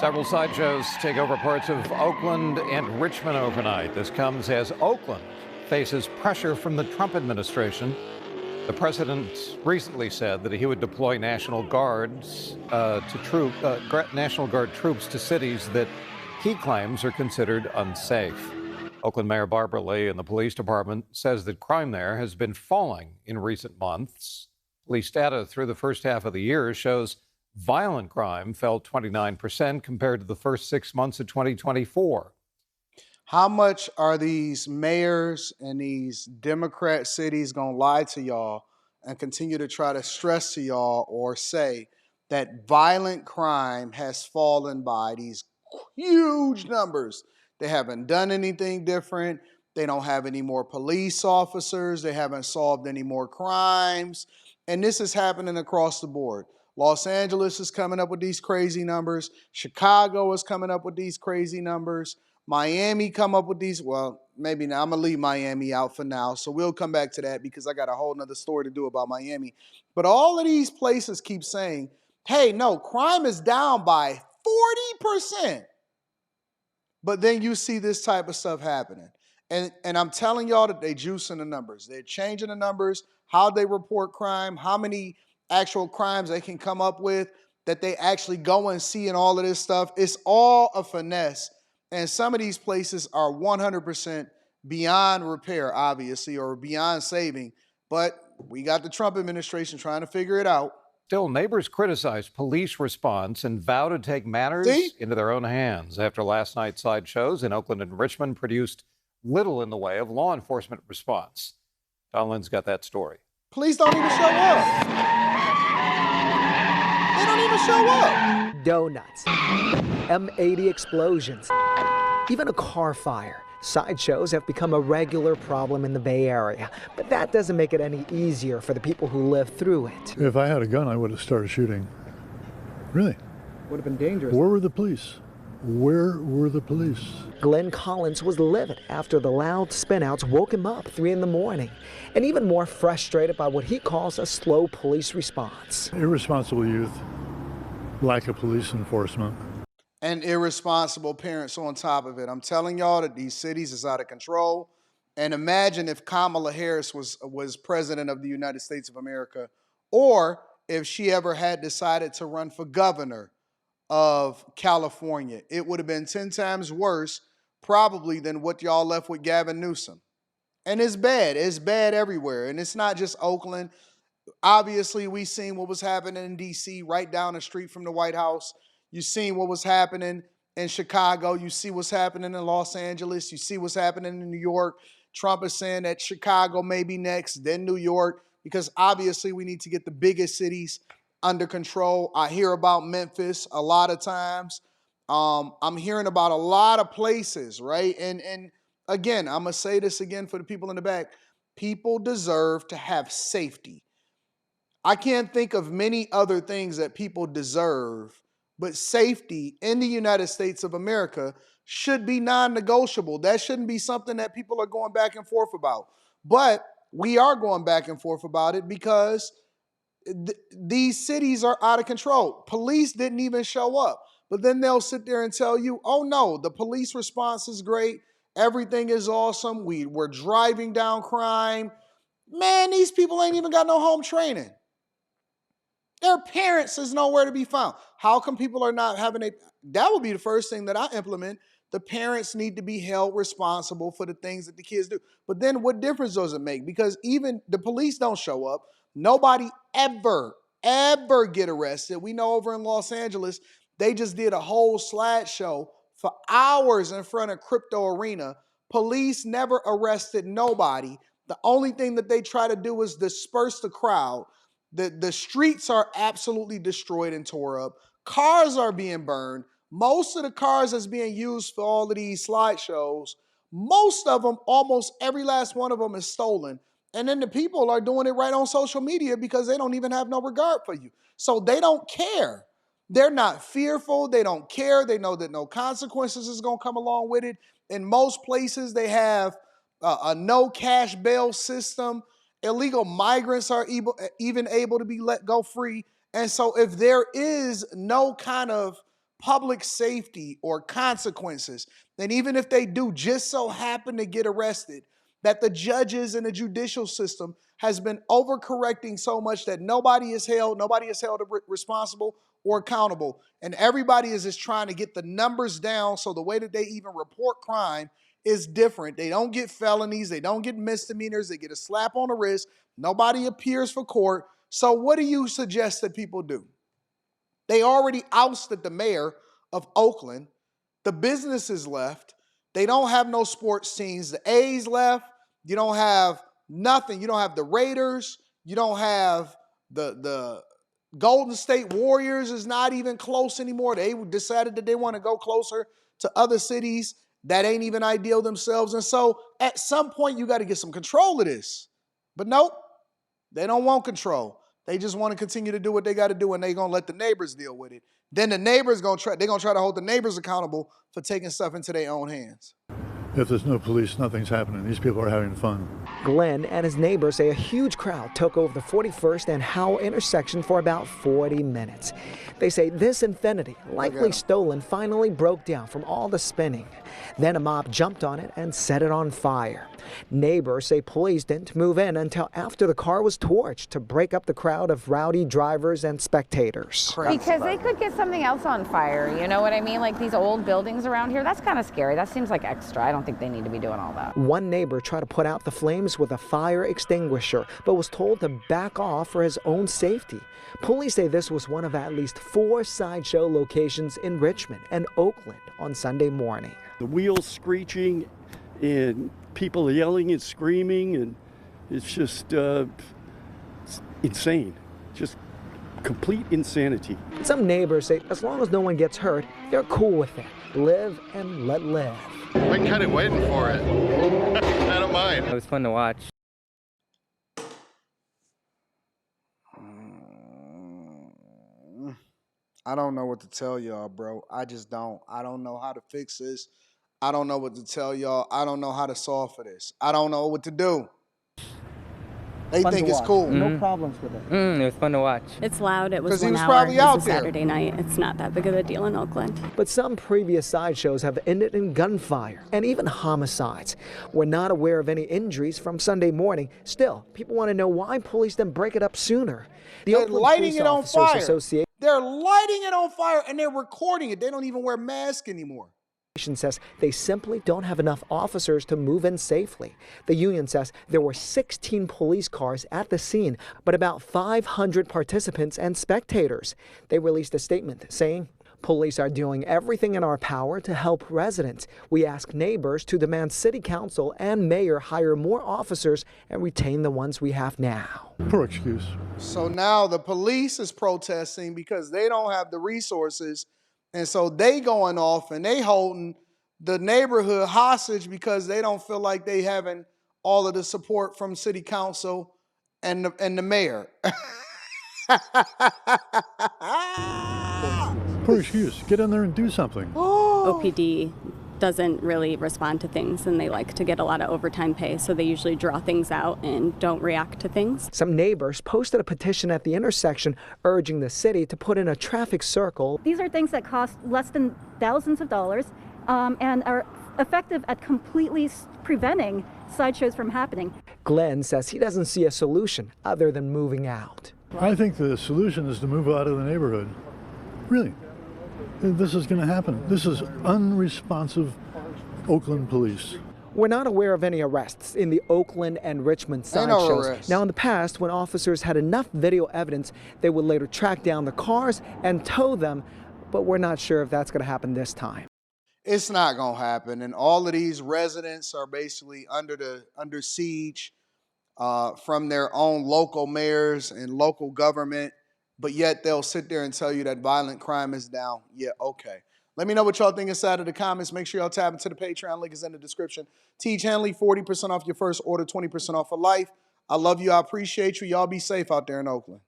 Several sideshows take over parts of Oakland and Richmond overnight. This comes as Oakland faces pressure from the Trump administration. The president recently said that he would deploy National Guard troops to cities that he claims are considered unsafe. Oakland Mayor Barbara Lee and the police department says that crime there has been falling in recent months. Police data through the first half of the year shows violent crime fell 29% compared to the first 6 months of 2024. How much are these mayors and these Democrat cities going to lie to y'all and continue to try to stress to y'all or say that violent crime has fallen by these huge numbers? They haven't done anything different. They don't have any more police officers. They haven't solved any more crimes. And this is happening across the board. Los Angeles is coming up with these crazy numbers. Chicago is coming up with these crazy numbers. Miami come up with these. Well, maybe now I'm going to leave Miami out for now. So we'll come back to that because I got a whole nother story to do about Miami. But all of these places keep saying, hey, no, crime is down by 40%. But then you see this type of stuff happening. And I'm telling y'all that they juicing the numbers. They're changing the numbers, how they report crime, how many actual crimes they can come up with that they actually go and see and all of this stuff. It's all a finesse. And some of these places are 100% beyond repair, obviously, or beyond saving. But we got the Trump administration trying to figure it out. Still, neighbors criticize police response and vow to take matters into their own hands after last night's sideshows in Oakland and Richmond produced little in the way of law enforcement response. Don Lynn's got that story. Police don't even show up. They don't even show up. Donuts, M80 explosions, even a car fire. Sideshows have become a regular problem in the Bay Area, but that doesn't make it any easier for the people who live through it. If I had a gun, I would have started shooting. Really? Would have been dangerous. Where were the police? Where were the police? Glenn Collins was livid after the loud spinouts woke him up 3 in the morning, and even more frustrated by what he calls a slow police response. Irresponsible youth, lack of police enforcement. And irresponsible parents on top of it. I'm telling y'all that these cities is out of control. And imagine if Kamala Harris was president of the United States of America, or if she ever had decided to run for governor of California. It would have been 10 times worse probably than what y'all left with Gavin Newsom. And it's bad. It's bad everywhere. And it's not just Oakland. Obviously, we seen what was happening in D.C. right down the street from the White House. You seen what was happening in Chicago. You see what's happening in Los Angeles. You see what's happening in New York. Trump is saying that Chicago may be next, then New York, because obviously we need to get the biggest cities under control. I hear about Memphis a lot of times. I'm hearing about a lot of places, right? And again, I'm going to say this again for the people in the back. People deserve to have safety. I can't think of many other things that people deserve, but safety in the United States of America should be non-negotiable. That shouldn't be something that people are going back and forth about. But we are going back and forth about it because these cities are out of control. Police didn't even show up. But then they'll sit there and tell you, oh no, the police response is great. Everything is awesome. We're driving down crime. Man, these people ain't even got no home training. Their parents is nowhere to be found. How come people are not having that would be the first thing that I implement. The parents need to be held responsible for the things that the kids do. But then what difference does it make? Because even the police don't show up. Nobody ever get arrested. We know over in Los Angeles, they just did a whole slideshow for hours in front of Crypto Arena. Police never arrested nobody. The only thing that they try to do is disperse the crowd. The streets are absolutely destroyed and tore up. Cars are being burned. Most of the cars that's being used for all of these slideshows, most of them, almost every last one of them is stolen. And then the people are doing it right on social media because they don't even have no regard for you. So they don't care. They're not fearful. They don't care. They know that no consequences is going to come along with it. In most places, they have a no cash bail system. Illegal migrants are even able to be let go free. And so if there is no kind of public safety or consequences, then even if they do just so happen to get arrested, that the judges and the judicial system has been overcorrecting so much that nobody is held responsible or accountable. And everybody is just trying to get the numbers down so the way that they even report crime is different. They don't get felonies, they don't get misdemeanors, they get a slap on the wrist, nobody appears for court. So what do you suggest that people do? They already ousted the mayor of Oakland. The businesses left. They don't have no sports teams. The A's left. You don't have nothing. You don't have the Raiders. You don't have the Golden State Warriors is not even close anymore. They decided that they want to go closer to other cities that ain't even ideal themselves. And so at some point, you got to get some control of this. But nope, they don't want control. They just want to continue to do what they got to do, and they're going to let the neighbors deal with it. Then the neighbors they're going to try to hold the neighbors accountable for taking stuff into their own hands. If there's no police, nothing's happening. These people are having fun. Glenn and his neighbors say a huge crowd took over the 41st and Howell intersection for about 40 minutes. They say this Infiniti, likely stolen, finally broke down from all the spinning. Then a mob jumped on it and set it on fire. Neighbors say police didn't move in until after the car was torched to break up the crowd of rowdy drivers and spectators. Because they could get something else on fire, you know what I mean? Like these old buildings around here, that's kind of scary. That seems like extra. I don't think they need to be doing all that. One neighbor tried to put out the flames with a fire extinguisher, but was told to back off for his own safety. Police say this was one of at least 4 sideshow locations in Richmond and Oakland on Sunday morning. The wheels screeching and people yelling and screaming, and it's just insane. Just complete insanity. Some neighbors say as long as no one gets hurt, they're cool with it. Live and let live. We're kind of waiting for it. I don't mind. It was fun to watch. I don't know what to tell y'all, bro. I just don't. I don't know how to fix this. I don't know what to tell y'all. I don't know how to solve for this. I don't know what to do. They think it's cool. No problems with it. It was fun to watch. It's loud. It was 'Cause he 1 was hour. probably out It's a there. Saturday night. It's not that big of a deal in Oakland. But some previous sideshows have ended in gunfire and even homicides. We're not aware of any injuries from Sunday morning. Still, people want to know why police didn't break it up sooner. The They're Oakland lighting Police it on Officers fire. Association They're lighting it on fire and they're recording it. They don't even wear masks anymore. says they simply don't have enough officers to move in safely. The union says there were 16 police cars at the scene, but about 500 participants and spectators. They released a statement saying, "Police are doing everything in our power to help residents. We ask neighbors to demand city council and mayor hire more officers and retain the ones we have now." Poor excuse. So now the police is protesting because they don't have the resources. And so they going off and they holding the neighborhood hostage because they don't feel like they having all of the support from city council and the mayor. Poor excuse. Get in there and do something. OPD doesn't really respond to things, and they like to get a lot of overtime pay, so they usually draw things out and don't react to things. Some neighbors posted a petition at the intersection urging the city to put in a traffic circle. These are things that cost less than thousands of dollars and are effective at completely preventing sideshows from happening. Glenn says he doesn't see a solution other than moving out. I think the solution is to move out of the neighborhood. Really. This is going to happen. This is unresponsive Oakland police. We're not aware of any arrests in the Oakland and Richmond sideshows. Now, in the past, when officers had enough video evidence, they would later track down the cars and tow them, but we're not sure if that's going to happen this time. It's not going to happen. And all of these residents are basically under siege from their own local mayors and local government. But yet they'll sit there and tell you that violent crime is down. Yeah, okay. Let me know what y'all think inside of the comments. Make sure y'all tap into the Patreon. Link is in the description. Teach Hanley, 40% off your first order, 20% off for life. I love you. I appreciate you. Y'all be safe out there in Oakland.